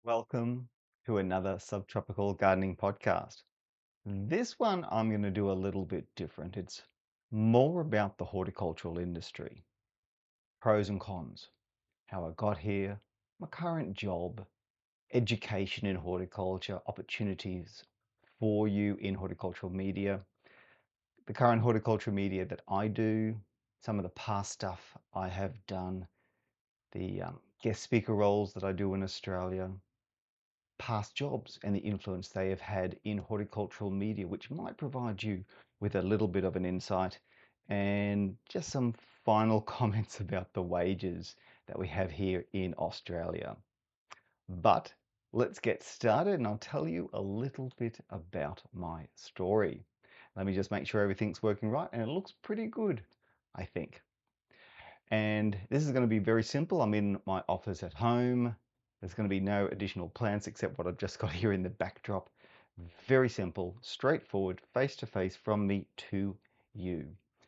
Welcome to another Subtropical Gardening podcast. This one I'm going to do a little bit different. It's more about the horticultural industry, pros and cons, how I got here, my current job, education in horticulture, opportunities for you in horticultural media, the current horticultural media that I do, some of the past stuff I have done, the guest speaker roles that I do in Australia, past jobs and the influence they have had in horticultural media, which might provide you with a little bit of an insight and just some final comments about the wages that we have here in Australia. But let's get started and I'll tell you a little bit about my story. Let me just make sure everything's working right, and it looks pretty good, I think. And this is going to be very simple. I'm in my office at home. There's going to be no additional plants except what I've just got here in the backdrop. Very simple, straightforward, face-to-face from me to you.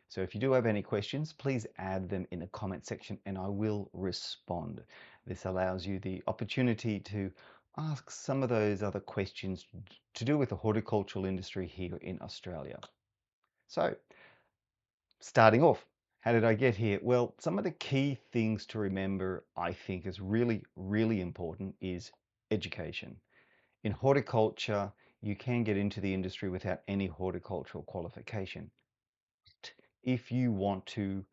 So if you do have any questions, please add them in the comment section and I will respond. This allows you the opportunity to ask some of those other questions to do with the horticultural industry here in Australia. So starting off, how did I get here? Well, some of the key things to remember, I think, is really important is education. In horticulture, you can get into the industry without any horticultural qualification. If you want to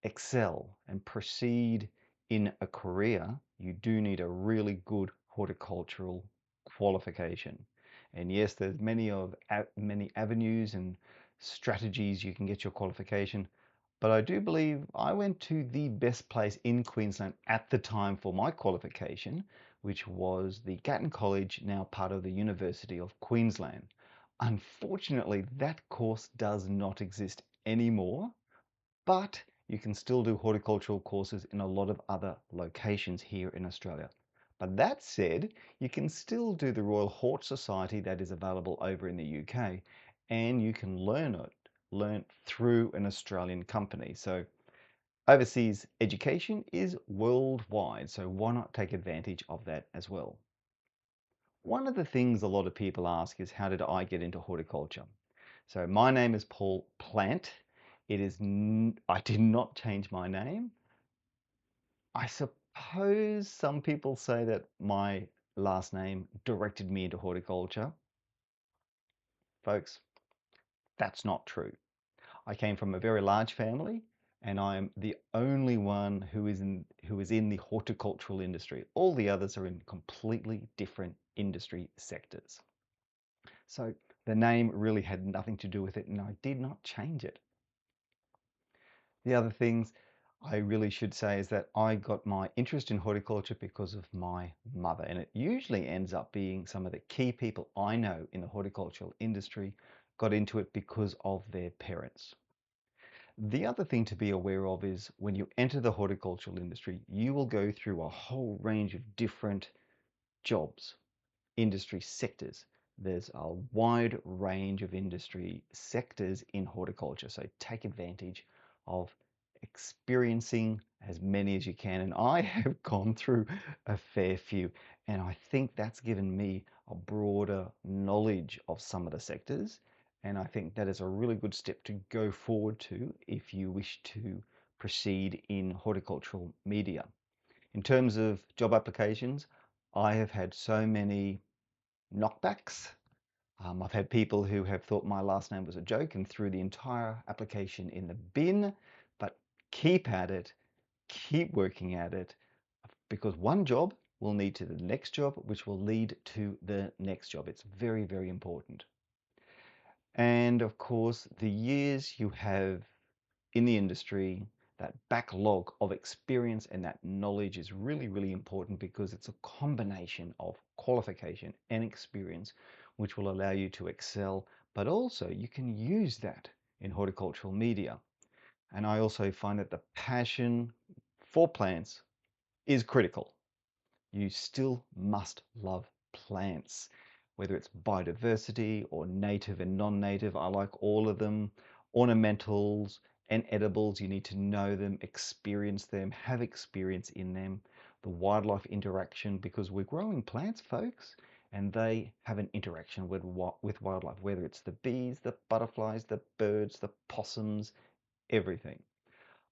excel and proceed in a career, you do need a really good horticultural qualification. And yes, there's many avenues and strategies you can get your qualification, but I do believe I went to the best place in Queensland at the time for my qualification, which was the Gatton College, now part of the University of Queensland. Unfortunately, that course does not exist anymore, but you can still do horticultural courses in a lot of other locations here in Australia. But that said, you can still do the Royal Hort Society that is available over in the UK, and you can learn through an Australian company. So overseas education is worldwide, so why not take advantage of that as well? One of the things a lot of people ask is, how did I get into horticulture? So my name is Paul Plant. I did not change my name. I suppose some people say that my last name directed me into horticulture. Folks, that's not true. I came from a very large family and I am the only one who is in the horticultural industry. All the others are in completely different industry sectors. So the name really had nothing to do with it, and I did not change it. The other things I really should say is that I got my interest in horticulture because of my mother, and it usually ends up being some of the key people I know in the horticultural industry got into it because of their parents. The other thing to be aware of is when you enter the horticultural industry, you will go through a whole range of different jobs, industry sectors. There's a wide range of industry sectors in horticulture, so take advantage of experiencing as many as you can. And I have gone through a fair few, and I think that's given me a broader knowledge of some of the sectors. And I think that is a really good step to go forward to if you wish to proceed in horticultural media. In terms of job applications, I have had so many knockbacks. I've had people who have thought my last name was a joke and threw the entire application in the bin, but keep at it, keep working at it, because one job will lead to the next job, which will lead to the next job. It's very important. And of course, the years you have in the industry, that backlog of experience and that knowledge is really important, because it's a combination of qualification and experience which will allow you to excel, but also you can use that in horticultural media. And I also find that the passion for plants is critical. You still must love plants, whether it's biodiversity or native and non-native. I like all of them. Ornamentals and edibles, you need to know them, experience them, have experience in them. the wildlife interaction, because we're growing plants, folks, and they have an interaction with wildlife, whether it's the bees, the butterflies, the birds, the possums, everything.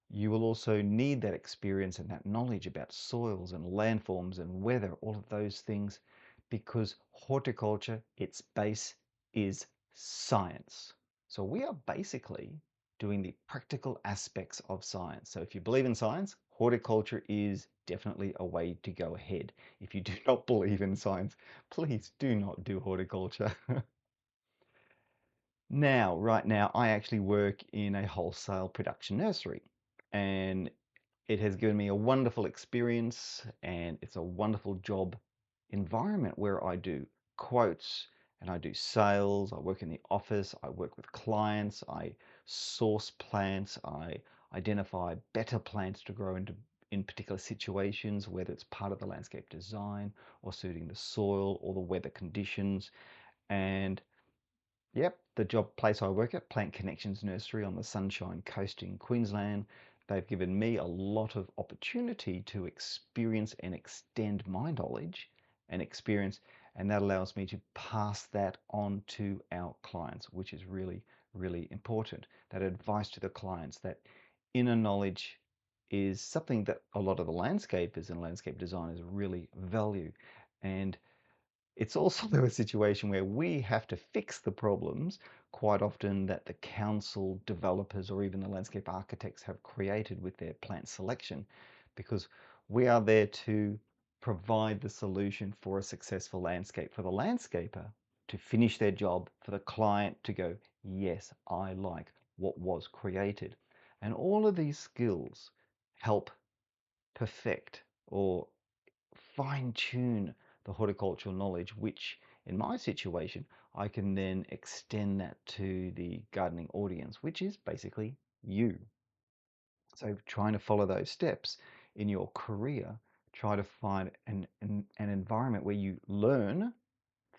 You will also need that experience and that knowledge about soils and landforms and weather, all of those things, because horticulture, its base is science. So we are basically doing the practical aspects of science. So if you believe in science, horticulture is definitely a way to go ahead. If you do not believe in science, please do not do horticulture. Now, right now, I actually work in a wholesale production nursery, and it has given me a wonderful experience, and it's a wonderful job environment where I do quotes and I do sales. I work in the office, I work with clients, I source plants, I identify better plants to grow in particular situations, whether it's part of the landscape design or suiting the soil or the weather conditions. And yep, the job place I work at, Plant Connections Nursery on the Sunshine Coast in Queensland, they've given me a lot of opportunity to experience and extend my knowledge and experience, and that allows me to pass that on to our clients, which is really, really important. That advice to the clients, that inner knowledge is something that a lot of the landscapers and landscape designers really value. And it's also a situation where we have to fix the problems quite often that the council, developers, or even the landscape architects have created with their plant selection, because we are there to provide the solution for a successful landscape, for the landscaper to finish their job, for the client to go, yes, I like what was created. And all of these skills help perfect or fine tune the horticultural knowledge, which in my situation, I can then extend that to the gardening audience, which is basically you. So trying to follow those steps in your career, try to find an environment where you learn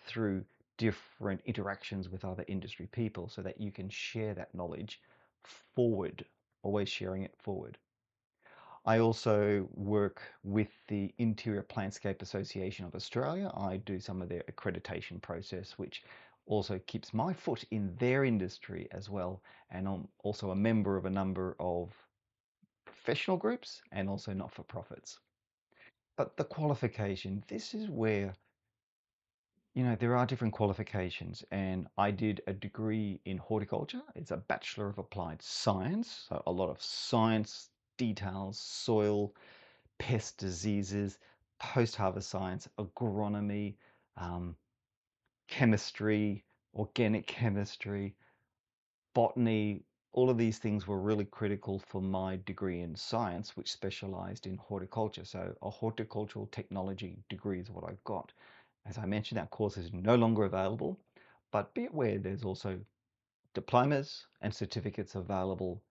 through different interactions with other industry people so that you can share that knowledge forward, always sharing it forward. I also work with the Interior Plantscape Association of Australia. I do some of their accreditation process, which also keeps my foot in their industry as well. And I'm also a member of a number of professional groups and also not-for-profits. But the qualification, this is where, there are different qualifications, and I did a degree in horticulture. It's a Bachelor of Applied Science, so a lot of science details, soil, pest diseases, post-harvest science, agronomy, um, chemistry, organic chemistry, botany. All of these things were really critical for my degree in science, which specialized in horticulture. So a horticultural technology degree is what I got. As I mentioned, that course is no longer available, but be aware there's also diplomas and certificates available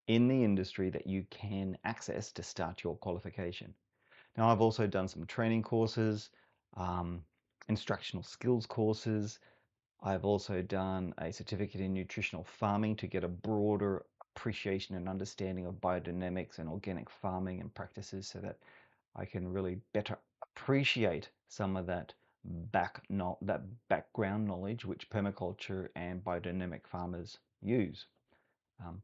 in the industry that you can access to start your qualification. Now, I've also done some training courses, um, instructional skills courses. I've also done a certificate in nutritional farming to get a broader appreciation and understanding of biodynamics and organic farming and practices so that I can really better appreciate some of that background knowledge which permaculture and biodynamic farmers use. Um,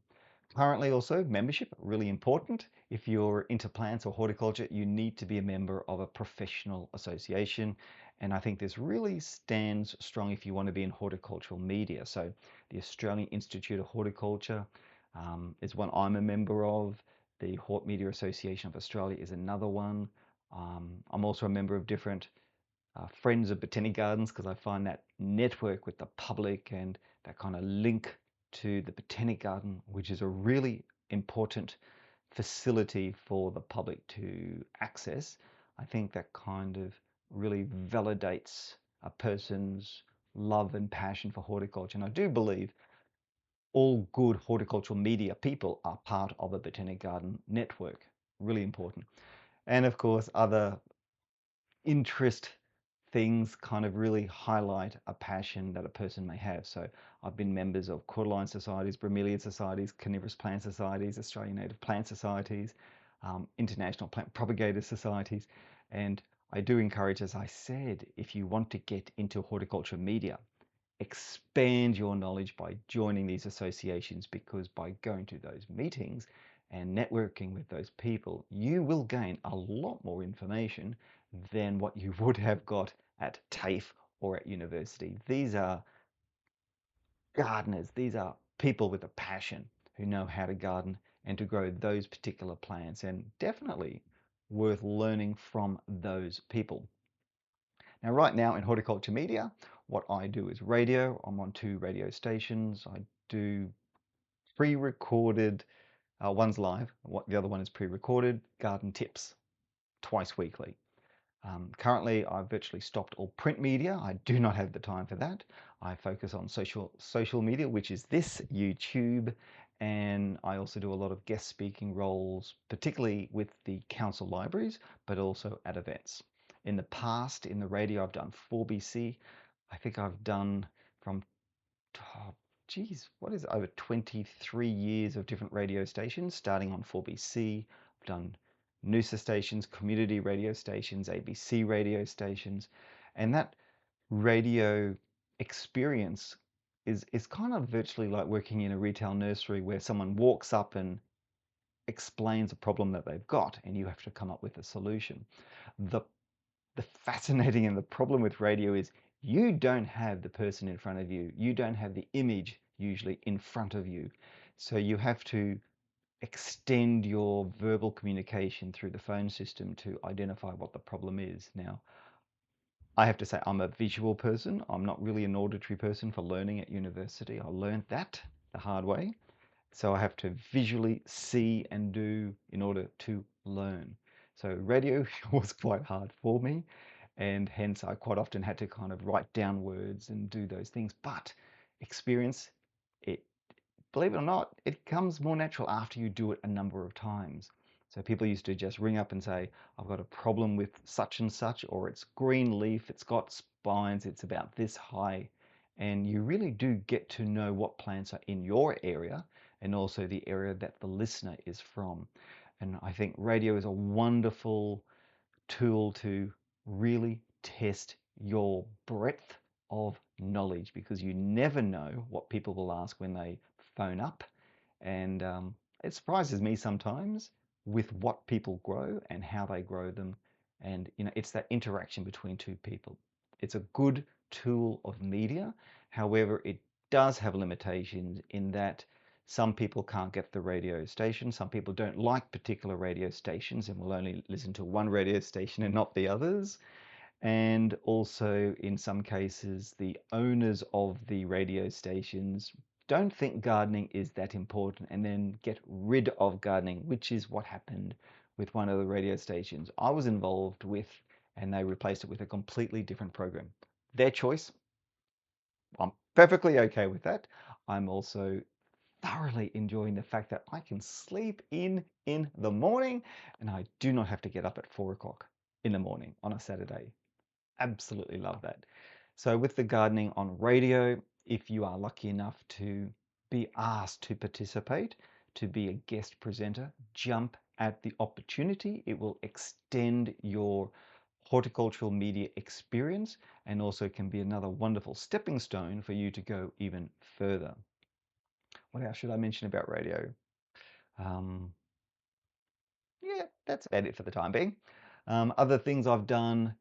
Currently also membership, really important. If you're into plants or horticulture, you need to be a member of a professional association. And I think this really stands strong if you want to be in horticultural media. So the Australian Institute of Horticulture is one I'm a member of. The Hort Media Association of Australia is another one. I'm also a member of different friends of botanic gardens because I find that network with the public and that kind of link to the botanic garden, which is a really important facility for the public to access. I think that kind of really validates a person's love and passion for horticulture. And I do believe all good horticultural media people are part of a botanic garden network. Really important. And of course, other interest things kind of really highlight a passion that a person may have. So I've been members of cordyline societies, bromeliad societies, carnivorous plant societies, Australian native plant societies. international plant propagator societies. And I do encourage, as I said, if you want to get into horticulture media, expand your knowledge by joining these associations, because by going to those meetings and networking with those people, you will gain a lot more information than what you would have got at TAFE or at university. These are gardeners, these are people with a passion who know how to garden and to grow those particular plants, and definitely worth learning from those people. Now, right now in horticulture media, what I do is radio. I'm on 2 radio stations. I do pre-recorded, one's live, the other one is pre-recorded, garden tips twice weekly. Currently, I've virtually stopped all print media. I do not have the time for that. I focus on social media, which is this YouTube, and I also do a lot of guest speaking roles, particularly with the council libraries, but also at events. In the past, in the radio, I've done 4BC. I think I've done from, oh, geez, what is it? Over 23 years of different radio stations, starting on 4BC. I've done Noosa stations, community radio stations, ABC radio stations, and that radio experience is kind of virtually like working in a retail nursery where someone walks up and explains a problem that they've got, and you have to come up with a solution. The the fascinating and the problem with radio is you don't have the person in front of you. You don't have the image usually in front of you. So you have to extend your verbal communication through the phone system to identify what the problem is. Now, I have to say I'm a visual person. I'm not really an auditory person for learning at university. I learned that the hard way. So I have to visually see and do in order to learn. So radio was quite hard for me, and hence I quite often had to kind of write down words and do those things. But experience, it, believe it or not, it comes more natural after you do it a number of times. So people used to just ring up and say, I've got a problem with such and such, or it's green leaf, it's got spines, it's about this high. And you really do get to know what plants are in your area and also the area that the listener is from. And I think radio is a wonderful tool to really test your breadth of knowledge, because you never know what people will ask when they phone up. And it surprises me sometimes with what people grow and how they grow them. And it's that interaction between two people. It's a good tool of media. However, it does have limitations in that some people can't get the radio station. Some people don't like particular radio stations and will only listen to one radio station and not the others. And also, in some cases, the owners of the radio stations don't think gardening is that important and then get rid of gardening, which is what happened with one of the radio stations I was involved with, and they replaced it with a completely different program. Their choice. I'm perfectly okay with that. I'm also thoroughly enjoying the fact that I can sleep in the morning and I do not have to get up at 4 o'clock in the morning on a Saturday. Absolutely love that. So with the gardening on radio, if you are lucky enough to be asked to participate, to be a guest presenter, jump at the opportunity. It will extend your horticultural media experience and also can be another wonderful stepping stone for you to go even further. What else should I mention about radio? Um, yeah, that's about it for the time being. Other things I've done,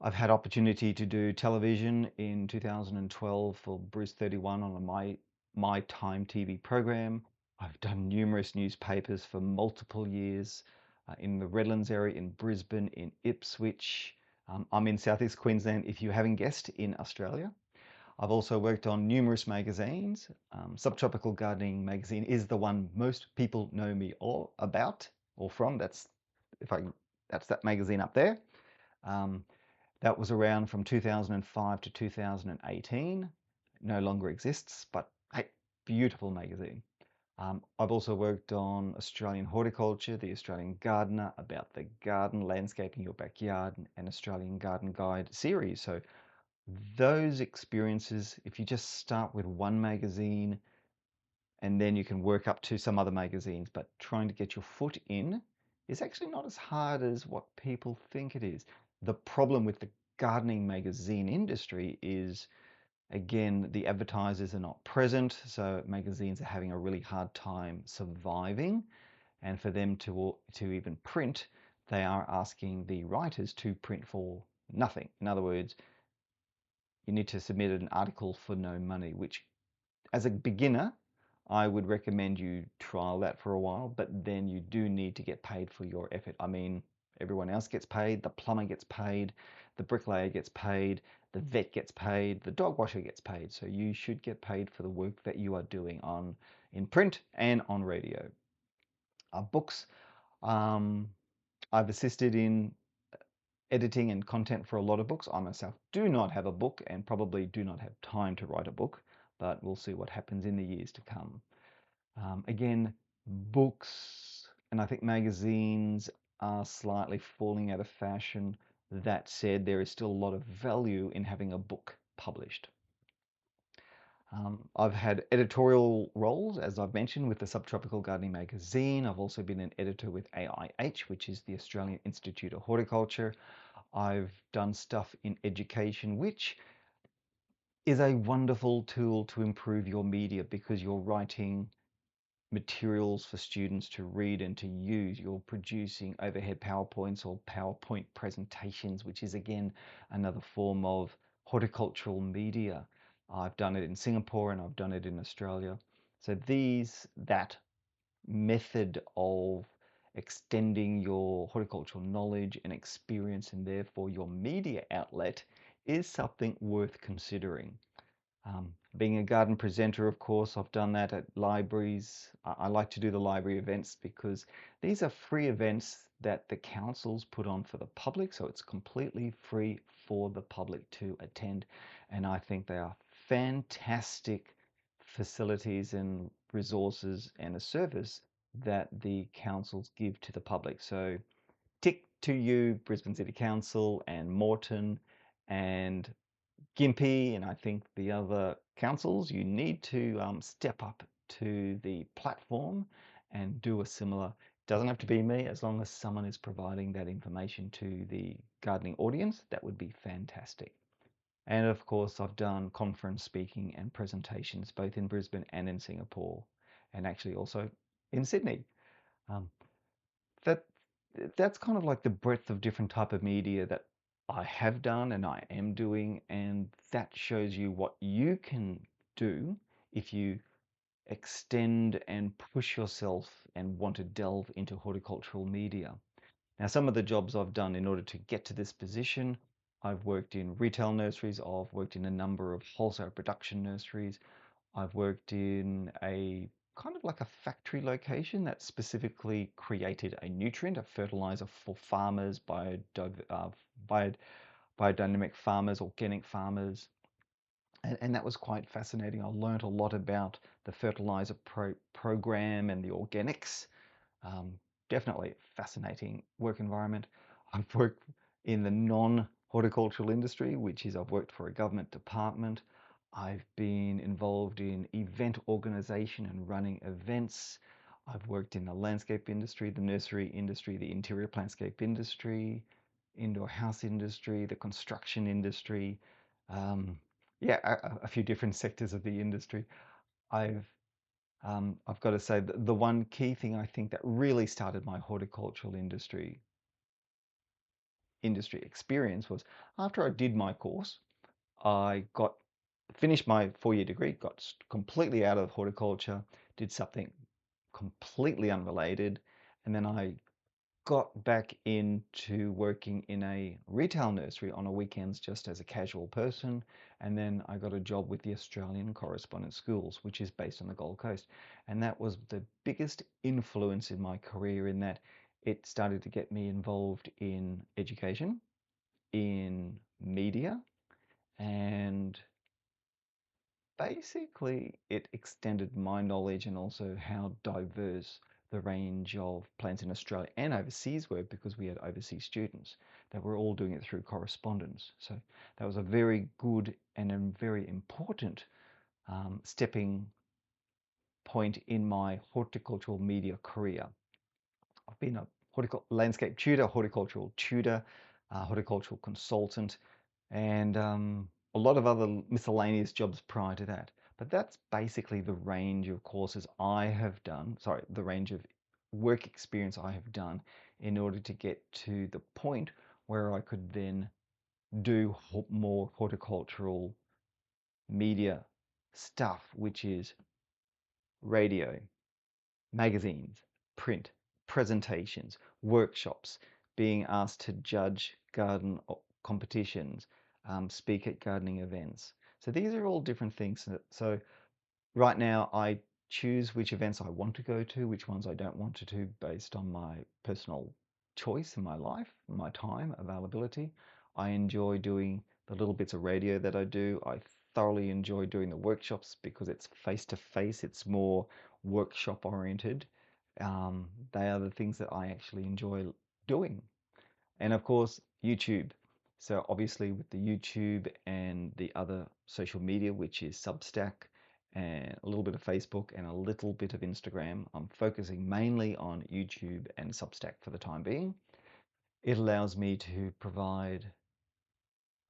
I've had opportunity to do television in 2012 for Bruce 31 on a My Time TV program. I've done numerous newspapers for multiple years in the Redlands area, in Brisbane, in Ipswich. I'm in Southeast Queensland, if you haven't guessed, in Australia. I've also worked on numerous magazines. Subtropical Gardening magazine is the one most people know me all about or from. That's that magazine up there. That was around from 2005 to 2018. No longer exists, but hey, beautiful magazine. I've also worked on Australian Horticulture, the Australian Gardener, about the garden, landscaping your backyard, and Australian Garden Guide series. So those experiences, if you just start with one magazine, and then you can work up to some other magazines. But trying to get your foot in is actually not as hard as what people think it is. The problem with the gardening magazine industry is, again, the advertisers are not present, so magazines are having a really hard time surviving. And for them to even print, they are asking the writers to print for nothing. In other words, you need to submit an article for no money, which as a beginner, I would recommend you trial that for a while, but then you do need to get paid for your effort. I mean, everyone else gets paid, the plumber gets paid, the bricklayer gets paid, the vet gets paid, the dog washer gets paid. So you should get paid for the work that you are doing in print and on radio. Books, um, I've assisted in editing and content for a lot of books. I myself do not have a book and probably do not have time to write a book, but we'll see what happens in the years to come. Again, books and I think magazines are slightly falling out of fashion. That said, there is still a lot of value in having a book published. I've had editorial roles, as I've mentioned, with the Subtropical Gardening magazine. I've also been an editor with AIH, which is the Australian Institute of Horticulture. I've done stuff in education, which is a wonderful tool to improve your media because you're writing materials for students to read and to use. You're producing overhead PowerPoints or PowerPoint presentations, which is again another form of horticultural media. I've done it in Singapore and I've done it in Australia. So that method of extending your horticultural knowledge and experience and therefore your media outlet is something worth considering. Being a garden presenter, of course, I've done that at libraries. I like to do the library events because these are free events that the councils put on for the public, so it's completely free for the public to attend. And I think they are fantastic facilities and resources and a service that the councils give to the public. So tick to you, Brisbane City Council and Moreton and Gympie, and I think the other councils. You need to step up to the platform and do a similar. Doesn't have to be me, as long as someone is providing that information to the gardening audience, that would be fantastic. And of course, I've done conference speaking and presentations both in Brisbane and in Singapore, and actually also in Sydney. Um, that that's kind of like the breadth of different type of media that I have done and I am doing, and that shows you what you can do if you extend and push yourself and want to delve into horticultural media. Now, some of the jobs I've done in order to get to this position, I've worked in retail nurseries, I've worked in a number of wholesale production nurseries, I've worked in a kind of like a factory location that specifically created a nutrient, a fertilizer for farmers, biodynamic farmers, organic farmers. And that was quite fascinating. I learned a lot about the fertilizer program and the organics. Um, Definitely fascinating work environment. I've worked in the non-horticultural industry, which is I've worked for a government department. I've been involved in event organization and running events. I've worked in the landscape industry, the nursery industry, the interior landscape industry, indoor house industry, the construction industry. Um, yeah, a few different sectors of the industry. I've I've got to say that the one key thing I think that really started my horticultural industry experience was after I did my course, I got finished my 4-year degree, got completely out of horticulture, did something completely unrelated, and then I got back into working in a retail nursery on a weekends just as a casual person. And then I got a job with the Australian Correspondence Schools, which is based on the Gold Coast. And that was the biggest influence in my career in that it started to get me involved in education, in media, and basically it extended my knowledge and also how diverse the range of plants in Australia and overseas were, because we had overseas students that were all doing it through correspondence. So that was a very good and a very important stepping point in my horticultural media career. I've been a landscape tutor, horticultural tutor, horticultural consultant, and a lot of other miscellaneous jobs prior to that. But that's basically the range of courses I have done, sorry, the range of work experience I have done in order to get to the point where I could then do more horticultural media stuff, which is radio, magazines, print, presentations, workshops, being asked to judge garden competitions, speak at gardening events. So these are all different things. So right now I choose which events I want to go to, which ones I don't want to do based on my personal choice in my life, my time, availability. I enjoy doing the little bits of radio that I do. I thoroughly enjoy doing the workshops because it's face to face, it's more workshop oriented. They are the things that I actually enjoy doing. And of course, YouTube. So obviously with the YouTube and the other social media, which is Substack and a little bit of Facebook and a little bit of Instagram, I'm focusing mainly on YouTube and Substack for the time being. It allows me to provide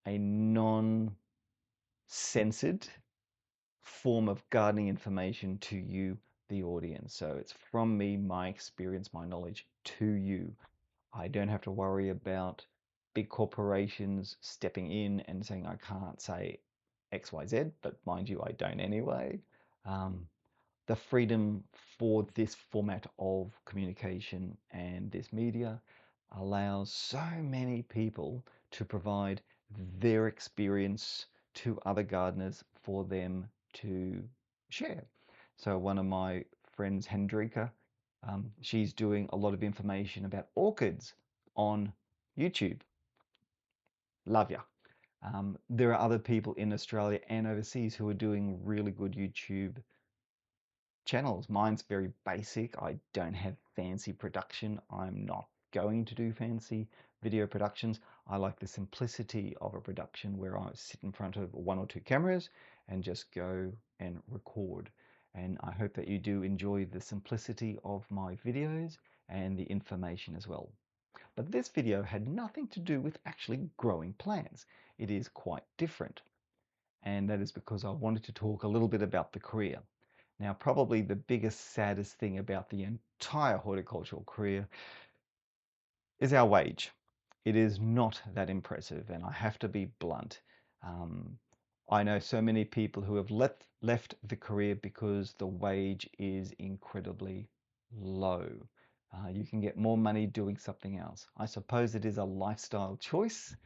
a non-censored form of gardening information to you, the audience. So it's from me, my experience, my knowledge to you. I don't have to worry about big corporations stepping in and saying I can't say XYZ, but mind you, I don't anyway. Um, the freedom for this format of communication and this media allows so many people to provide their experience to other gardeners for them to share. So one of my friends, Hendrika, she's doing a lot of information about orchids on YouTube. Love ya. There are other people in Australia and overseas who are doing really good YouTube channels. Mine's very basic. I don't have fancy production. I'm not going to do fancy video productions. I like the simplicity of a production where I sit in front of one or two cameras and just go and record. And I hope that you do enjoy the simplicity of my videos and the information as well. But this video had nothing to do with actually growing plants. It is quite different. And that is because I wanted to talk a little bit about the career. Now, probably the biggest, saddest thing about the entire horticultural career is our wage. It is not that impressive, and I have to be blunt. I know so many people who have left the career because the wage is incredibly low. You can get more money doing something else. I suppose it is a lifestyle choice.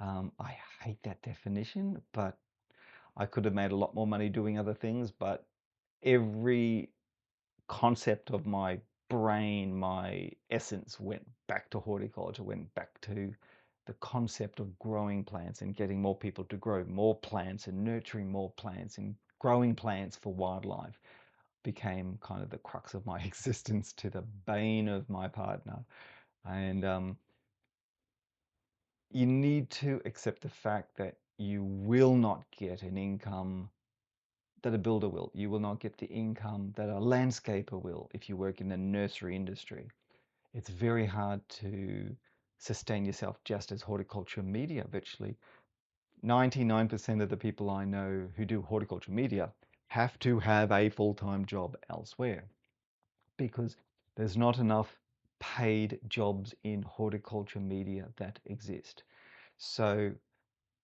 I hate that definition, but I could have made a lot more money doing other things, but every concept of my brain, my essence went back to horticulture, went back to the concept of growing plants and getting more people to grow more plants and nurturing more plants and growing plants for wildlife became kind of the crux of my existence, to the bane of my partner. And you need to accept the fact that you will not get an income that a builder will. You will not get the income that a landscaper will if you work in the nursery industry. It's very hard to sustain yourself just as horticulture media. Virtually 99% of the people I know who do horticulture media have to have a full-time job elsewhere because there's not enough paid jobs in horticulture media that exist. So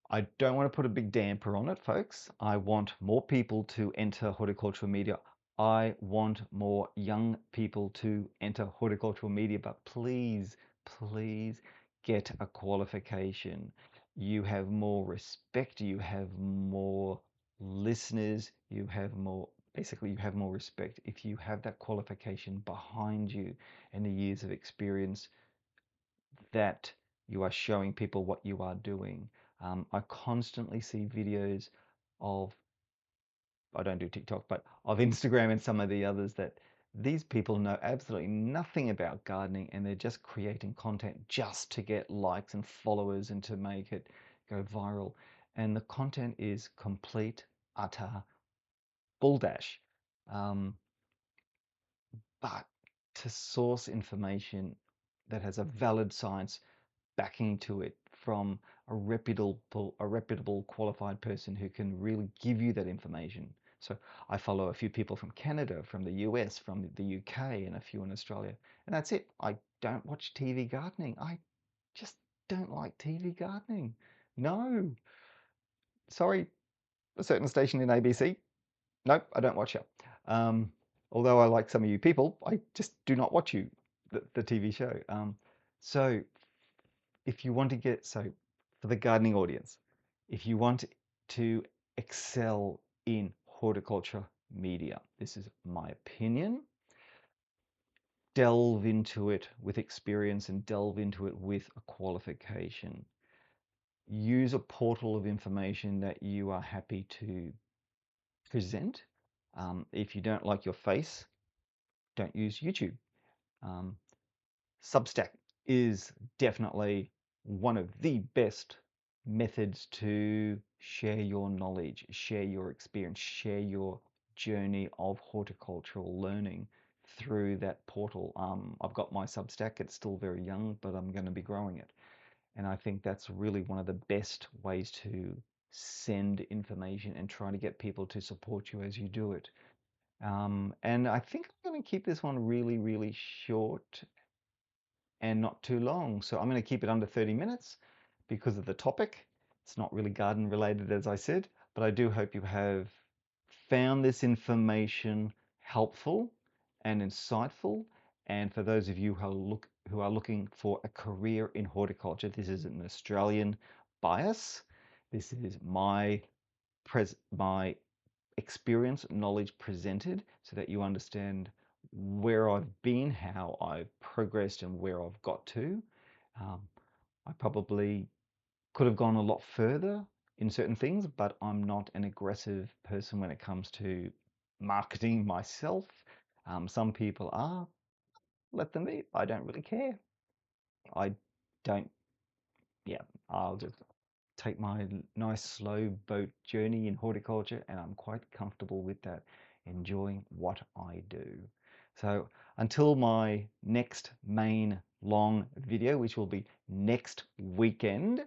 I don't want to put a big damper on it, folks. I want more people to enter horticultural media. I want more young people to enter horticultural media, but please, please get a qualification. You have more respect, you have more listeners, you have more, basically you have more respect if you have that qualification behind you and the years of experience that you are showing people what you are doing. I constantly see videos of, I don't do TikTok, but of Instagram and some of the others that these people know absolutely nothing about gardening and they're just creating content just to get likes and followers and to make it go viral. And the content is complete, utter bulldash. but to source information that has a valid science backing to it from a reputable qualified person who can really give you that information. So I follow a few people from Canada, from the US, from the UK, and a few in Australia. And that's it. I don't watch TV gardening. I just don't like TV gardening. No. Sorry, a certain station in ABC. Nope, I don't watch it. Um, Although I like some of you people, I just do not watch the TV show. So if you want to for the gardening audience, if you want to excel in horticulture media, this is my opinion. Delve into it with experience and delve into it with a qualification. Use a portal of information that you are happy to present. If you don't like your face, don't use YouTube. Um, Substack is definitely one of the best methods to share your knowledge, share your experience, share your journey of horticultural learning through that portal. I've got my Substack. It's still very young, but I'm going to be growing it. And I think that's really one of the best ways to send information and try to get people to support you as you do it. And I think I'm going to keep this one really, really short and not too long. So I'm going to keep it under 30 minutes because of the topic. It's not really garden related, as I said, but I do hope you have found this information helpful and insightful. And for those of you who are looking for a career in horticulture, this is an Australian bias. This is my experience, knowledge presented so that you understand where I've been, how I've progressed, and where I've got to. Um, I probably could have gone a lot further in certain things, but I'm not an aggressive person when it comes to marketing myself. Some people are, let them be. I don't really care. I don't, yeah, I'll just take my nice slow boat journey in horticulture, and I'm quite comfortable with that, enjoying what I do. So until my next main long video, which will be next weekend,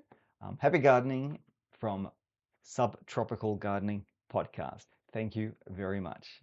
happy gardening from Subtropical Gardening Podcast. Thank you very much.